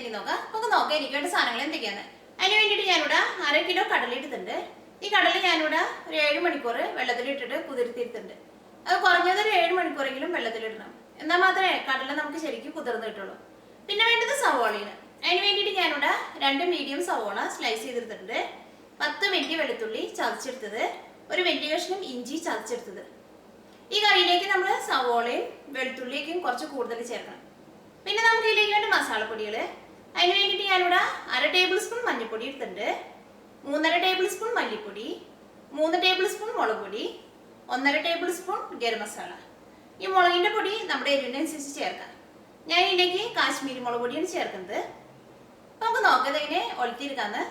ഇനി നോക്കാം. നമുക്ക് നോക്കാം എനിക്ക് വേണ്ട സാധനങ്ങൾ എന്തൊക്കെയാണ്. അതിന് വേണ്ടിയിട്ട് ഞാനിവിടെ 1/2 കിലോ കടല ഇട്ടിട്ടുണ്ട്. ഈ കടല ഞാനിവിടെ ഒരു 7 മണിക്കൂർ വെള്ളത്തിലിട്ടിട്ട് കുതിർത്തിരുത്തുണ്ട്. അത് കുറഞ്ഞത് ഒരു 7 മണിക്കൂറെങ്കിലും വെള്ളത്തിലിടണം. എന്നാൽ മാത്രമേ കടല നമുക്ക് ശരിക്കും കുതിർന്ന് കിട്ടുള്ളൂ. പിന്നെ വേണ്ടത് സവോളയാണ്. അതിന് വേണ്ടിയിട്ട് ഞാനിവിടെ 2 മീഡിയം സവോള സ്ലൈസ് ചെയ്തെടുത്തിട്ടുണ്ട്. 10 മില്ലി വെളുത്തുള്ളി ചതച്ചെടുത്തത്, ഒരു വലിയ കഷ്ണം ഇഞ്ചി ചതച്ചെടുത്തത്. ഈ കറിയിലേക്ക് നമ്മൾ സവോളയും വെളുത്തുള്ളിയൊക്കെയും കുറച്ച് കൂടുതൽ ചേർക്കണം. പിന്നെ നമുക്ക് ഇതിലേക്ക് വേണ്ട മസാലപ്പൊടികൾ. അതിന് വേണ്ടിയിട്ട് ഞാനിവിടെ 1/2 ടേബിൾ സ്പൂൺ മഞ്ഞൾപ്പൊടി എടുത്തിട്ടുണ്ട്, 3.5 ടേബിൾ സ്പൂൺ മല്ലിപ്പൊടി, 3 ടേബിൾ സ്പൂൺ മുളക് പൊടി, 1.5 ടേബിൾ സ്പൂൺ ഗരം മസാല. ഈ മുളകിൻ്റെ പൊടി നമ്മുടെ എരിവിനനുസരിച്ച് ചേർക്കാം. ഞാൻ ഇതിലേക്ക് കാശ്മീരി മുളക് പൊടിയാണ് ചേർക്കുന്നത്. നമുക്ക് നോക്കാം ഇതെങ്ങനെ ഒലത്തിയെടുക്കാമെന്ന്.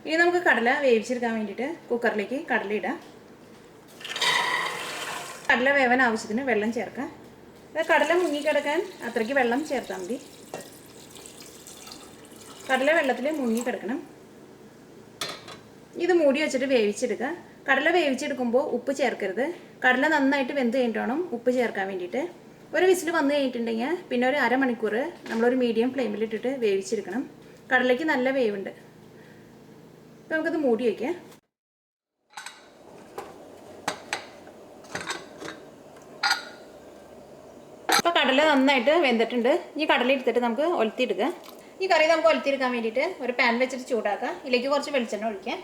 ഇനി നമുക്ക് കടല വേവിച്ചെടുക്കാൻ വേണ്ടിയിട്ട് കുക്കറിലേക്ക് കടല ഇടാം. കടല വേവാൻ ആവശ്യത്തിന് വെള്ളം ചേർക്കാം. കടല മുങ്ങിക്കിടക്കാൻ അത്രയ്ക്ക് വെള്ളം ചേർത്താൽ മതി. കടല വെള്ളത്തിൽ മുങ്ങിക്കിടക്കണം. ഇത് മൂടി വെച്ചിട്ട് വേവിച്ചെടുക്കുക. കടല വേവിച്ചെടുക്കുമ്പോൾ ഉപ്പ് ചേർക്കരുത്. കടല നന്നായിട്ട് വെന്ത് കഴിഞ്ഞിട്ട് വേണം ഉപ്പ് ചേർക്കാൻ വേണ്ടിയിട്ട്. ഒരു വിസിൽ വന്നു കഴിഞ്ഞിട്ടുണ്ടെങ്കിൽ പിന്നെ ഒരു അരമണിക്കൂർ നമ്മളൊരു മീഡിയം ഫ്ലെയിമിലിട്ടിട്ട് വേവിച്ചെടുക്കണം. കടലയ്ക്ക് നല്ല വേവുണ്ട്. അപ്പോൾ നമുക്കത് മൂടി വയ്ക്കാം. ഇപ്പോൾ കടല നന്നായിട്ട് വെന്തിട്ടുണ്ട്. ഈ കടല എടുത്തിട്ട് നമുക്ക് ഒലത്തിയെടുക്കുക. ഈ കറി നമുക്ക് ഒലത്തിയെടുക്കാൻ വേണ്ടിയിട്ട് ഒരു പാൻ വെച്ചിട്ട് ചൂടാക്കുക. ഇതിലേക്ക് കുറച്ച് വെളിച്ചെണ്ണ ഒഴിക്കാം.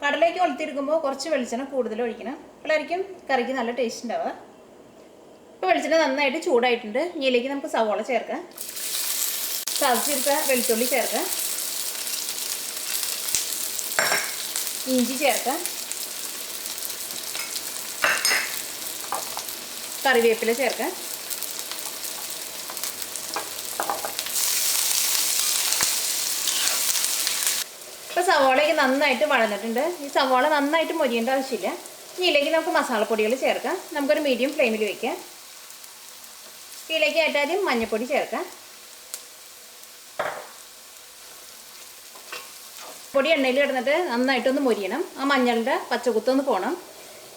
കടലേക്ക് ഒലത്തിയെടുക്കുമ്പോൾ കുറച്ച് വെളിച്ചെണ്ണ കൂടുതൽ ഒഴിക്കണം. അപ്പോഴായിരിക്കും കറിക്ക് നല്ല ടേസ്റ്റ് ഉണ്ടാവുക. ഇപ്പോൾ വെളിച്ചെണ്ണ നന്നായിട്ട് ചൂടായിട്ടുണ്ട്. ഇതിലേക്ക് നമുക്ക് സവോള ചേർക്കാം. ചതച്ചെടുത്ത വെളുത്തുള്ളി ചേർക്കാം, ഇഞ്ചി ചേർക്കാം, കറിവേപ്പില ചേർക്കാം. ഇപ്പോൾ സവോളയൊക്കെ നന്നായിട്ട് വഴന്നിട്ടുണ്ട്. ഈ സവോള നന്നായിട്ട് മൊരിയേണ്ട ആവശ്യമില്ല. ഇതിലേക്ക് നമുക്ക് മസാലപ്പൊടികൾ ചേർക്കാം. നമുക്കൊരു മീഡിയം ഫ്ലെയിമിൽ വയ്ക്കാം. ഇതിലേക്ക് ആദ്യം മഞ്ഞൾപ്പൊടി ചേർക്കാം. പൊടി എണ്ണയിൽ കിടന്നിട്ട് നന്നായിട്ടൊന്ന് മൊരിയണം. ആ മഞ്ഞളുടെ പച്ചക്കുത്തൊന്ന് പോകണം.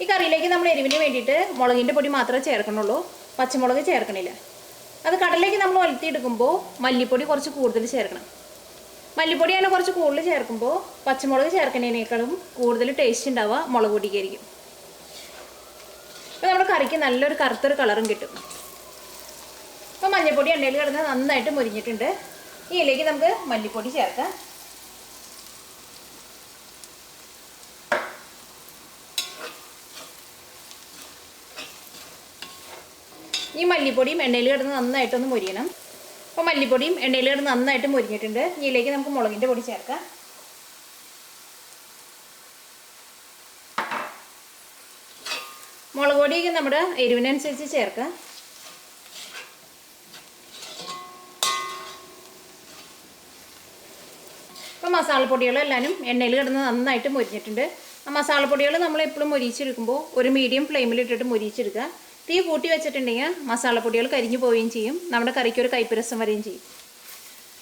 ഈ കറിയിലേക്ക് നമ്മൾ എരിവിന് വേണ്ടിയിട്ട് മുളകിൻ്റെ പൊടി മാത്രമേ ചേർക്കണുള്ളൂ, പച്ചമുളക് ചേർക്കണില്ല. അത് കടലിലേക്ക് നമ്മൾ ഒലത്തിയെടുക്കുമ്പോൾ മല്ലിപ്പൊടി കുറച്ച് കൂടുതൽ ചേർക്കണം. മല്ലിപ്പൊടിയാണ് കുറച്ച് കൂടുതൽ ചേർക്കുമ്പോൾ പച്ചമുളക് ചേർക്കുന്നതിനേക്കാളും കൂടുതൽ ടേസ്റ്റ് ഉണ്ടാവുക മുളക് പൊടിക്കായിരിക്കും. അപ്പോൾ നമ്മുടെ കറിക്ക് നല്ലൊരു കറുത്തൊരു കളറും കിട്ടും. അപ്പോൾ മഞ്ഞൾപ്പൊടി എണ്ണയിൽ കിടന്ന് നന്നായിട്ട് മുരിഞ്ഞിട്ടുണ്ട്. ഇതിലേക്ക് നമുക്ക് മല്ലിപ്പൊടി ചേർക്കാം. ഈ മല്ലിപ്പൊടിയും എണ്ണയിൽ കിടന്ന് നന്നായിട്ടൊന്ന് മുരിയണം. അപ്പോൾ മല്ലിപ്പൊടിയും എണ്ണയിൽ കിടന്ന് നന്നായിട്ട് മുരിഞ്ഞിട്ടുണ്ട്. ഇതിലേക്ക് നമുക്ക് മുളകിൻ്റെ പൊടി ചേർക്കാം. മുളക് പൊടിയൊക്കെ നമ്മുടെ എരിവിനനുസരിച്ച് ചേർക്കാം. അപ്പോൾ മസാലപ്പൊടികളെല്ലാവരും എണ്ണയിൽ കിടന്ന് നന്നായിട്ട് മുരിഞ്ഞിട്ടുണ്ട്. ആ മസാലപ്പൊടികൾ നമ്മൾ എപ്പോഴും മുരിച്ചെടുക്കുമ്പോൾ ഒരു മീഡിയം ഫ്ലെയിമിലിട്ടിട്ട് മുരിച്ചെടുക്കുക. തീ കൂട്ടി വെച്ചിട്ടുണ്ടെങ്കിൽ മസാലപ്പൊടികൾ കരിഞ്ഞു പോവുകയും ചെയ്യും, നമ്മുടെ കറിക്ക് ഒരു കയ്പ്പ് വരികയും ചെയ്യും.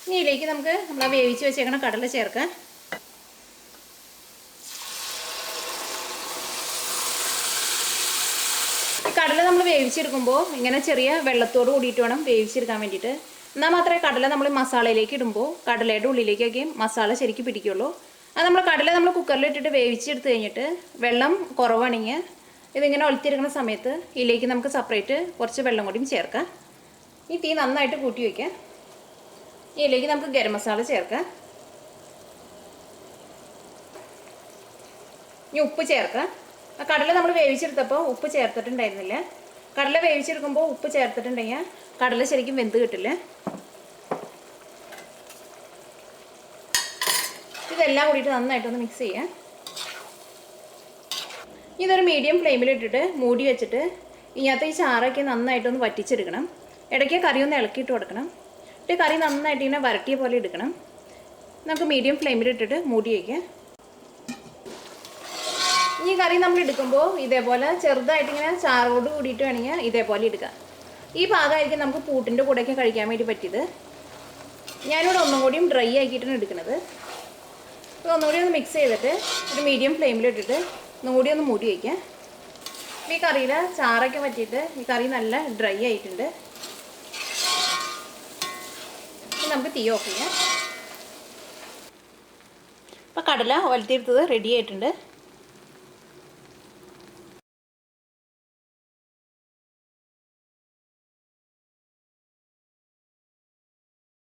ഇനി ഇതിലേക്ക് നമുക്ക് നമ്മൾ വേവിച്ച് വെച്ചേക്കണ കടല ചേർക്കാം. ഈ കടല നമ്മൾ വേവിച്ചെടുക്കുമ്പോൾ ഇങ്ങനെ ചെറിയ വെള്ളത്തോട് കൂടിയിട്ട് വേണം വേവിച്ചെടുക്കാൻ വേണ്ടിയിട്ട്. എന്നാൽ മാത്രമേ കടല നമ്മൾ മസാലയിലേക്ക് ഇടുമ്പോൾ കടലയുടെ ഉള്ളിലേക്കൊക്കെ മസാല ശരിക്കും പിടിക്കുള്ളൂ. അത് നമ്മൾ കടല നമ്മൾ കുക്കറിലിട്ടിട്ട് വേവിച്ചെടുത്ത് കഴിഞ്ഞിട്ട് വെള്ളം കുറവാണെങ്കിൽ ഇതിങ്ങനെ ഒലത്തിയെടുക്കുന്ന സമയത്ത് ഇതിലേക്ക് നമുക്ക് സെപ്പറേറ്റ് കുറച്ച് വെള്ളം കൂടിയും ചേർക്കാം. ഈ തീ നന്നായിട്ട് കൂട്ടി വയ്ക്കാം. ഇതിലേക്ക് നമുക്ക് ഗരം മസാല ചേർക്കാം. ഇനി ഉപ്പ് ചേർക്കാം. ആ കടല നമ്മൾ വേവിച്ചെടുത്തപ്പോൾ ഉപ്പ് ചേർത്തിട്ടുണ്ടായിരുന്നില്ല. കടല വേവിച്ചെടുക്കുമ്പോൾ ഉപ്പ് ചേർത്തിട്ടുണ്ടെങ്കിൽ കടല ശരിക്കും വെന്ത് കിട്ടില്ല. ഇതെല്ലാം കൂടിയിട്ട് നന്നായിട്ടൊന്ന് മിക്സ് ചെയ്യാം. ഇതൊരു മീഡിയം ഫ്ലെയിമിലിട്ടിട്ട് മൂടി വെച്ചിട്ട് ഇതിനകത്ത് ഈ ചാറൊക്കെ നന്നായിട്ടൊന്ന് വറ്റിച്ചെടുക്കണം. ഇടയ്ക്ക് കറി ഒന്ന് ഇളക്കിയിട്ട് കൊടുക്കണം. എന്നിട്ട് കറി നന്നായിട്ട് ഇങ്ങനെ വരട്ടിയ പോലെ എടുക്കണം. നമുക്ക് മീഡിയം ഫ്ലെയിമിലിട്ടിട്ട് മൂടി വയ്ക്കാം. ഈ കറി നമ്മൾ എടുക്കുമ്പോൾ ഇതേപോലെ ചെറുതായിട്ടിങ്ങനെ ചാറോട് കൂടിയിട്ട് വേണമെങ്കിൽ ഇതേപോലെ എടുക്കാം. ഈ ഭാഗമായിരിക്കും നമുക്ക് പൂട്ടിൻ്റെ കൂടെയൊക്കെ കഴിക്കാൻ വേണ്ടി പറ്റിയത്. ഞാനിവിടെ ഒന്നും കൂടിയും ഡ്രൈ ആക്കിയിട്ടാണ് എടുക്കുന്നത്. അപ്പോൾ ഒന്നുകൂടി ഒന്ന് മിക്സ് ചെയ്തിട്ട് ഒരു മീഡിയം ഫ്ലെയിമിലിട്ടിട്ട് ഒന്നുകൂടി ഒന്ന് മൂടി വയ്ക്കാം. ഈ കറിയിൽ ചാറൊക്കെ പറ്റിയിട്ട് ഈ കറി നല്ല ഡ്രൈ ആയിട്ടുണ്ട്. നമുക്ക് തീ ഓഫ് ചെയ്യാം. അപ്പോൾ കടല ഒലത്തിയെടുത്തത് റെഡി ആയിട്ടുണ്ട്.